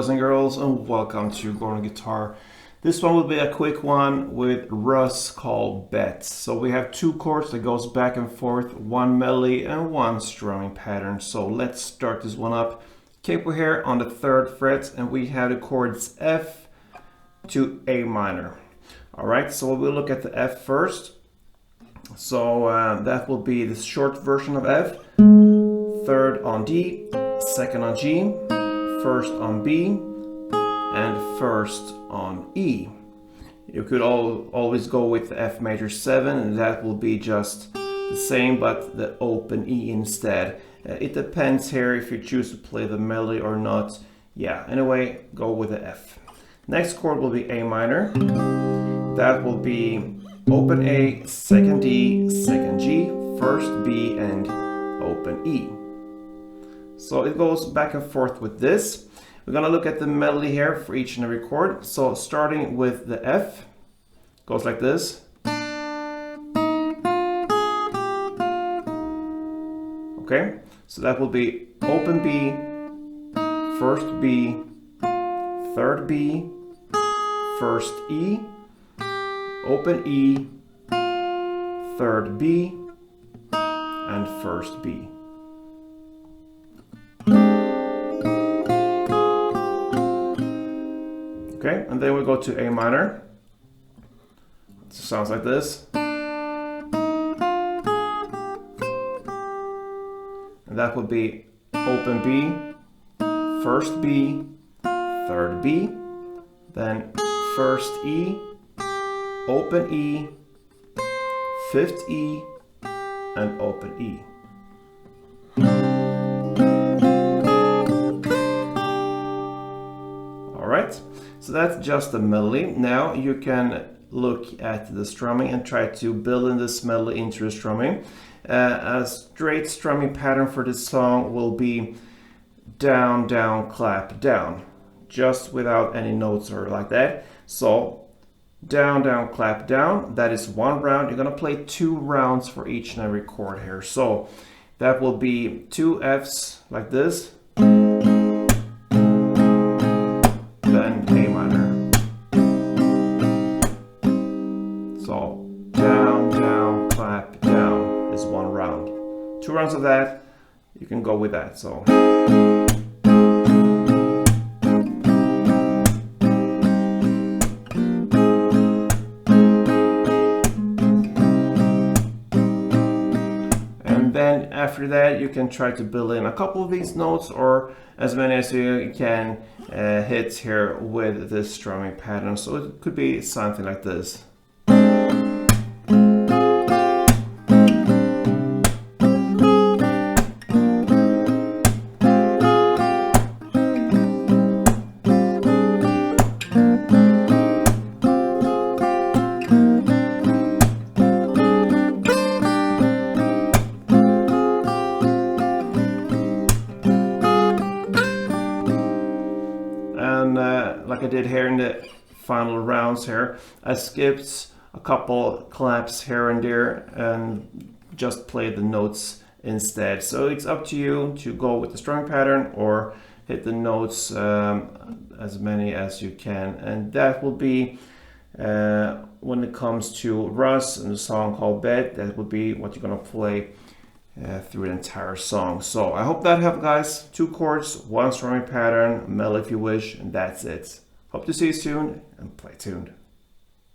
boys and girls, and welcome to Gordon Guitar. This one will be a quick one with RUSS called Bet. So we have two chords that goes back and forth, one melody and one strumming pattern. So let's start this one up. Capo here on the 3rd fret, and we have the chords F to A minor. All right, so we'll look at the F first. So that will be the short version of F. 3rd on D, 2nd on G, 1st on B, and 1st on E. You could always go with the F major 7, and that will be just the same, but the open E instead. It depends here if you choose to play the melody or not. Yeah, anyway, go with the F. Next chord will be A minor. That will be open A, 2nd D, 2nd G, 1st B, and open E. So it goes back and forth with this. We're gonna look at the melody here for each and every chord. So starting with the F, goes like this. Okay, so that will be open B, 1st B, 3rd B, 1st E, open E, 3rd B, and 1st B. Okay, and then we go to A minor. It sounds like this. And that would be open B, 1st B, 3rd B, then 1st E, open E, 5th E, and open E. All right, so that's just the melody. Now you can look at the strumming and try to build in this melody into the strumming. A straight strumming pattern for this song will be down, down, clap, down, just without any notes or like that. So down, down, clap, down, that is one round. You're gonna play 2 rounds for each and every chord here. So that will be 2 Fs like this, then A minor. So down, down, clap, down is 1 round. 2 rounds of that, you can go with that. So then after that you can try to build in a couple of these notes or as many as you can hit here with this strumming pattern. So it could be something like this. Like I did here in the final rounds here, I skipped a couple claps here and there and just played the notes instead. So it's up to you to go with the strumming pattern or hit the notes as many as you can. And that will be when it comes to RUSS and the song called Bet, that would be what you're gonna play through the entire song. So I hope that helped, guys. 2 chords, 1 strumming pattern, melody if you wish, and that's it. Hope to see you soon, and play tuned.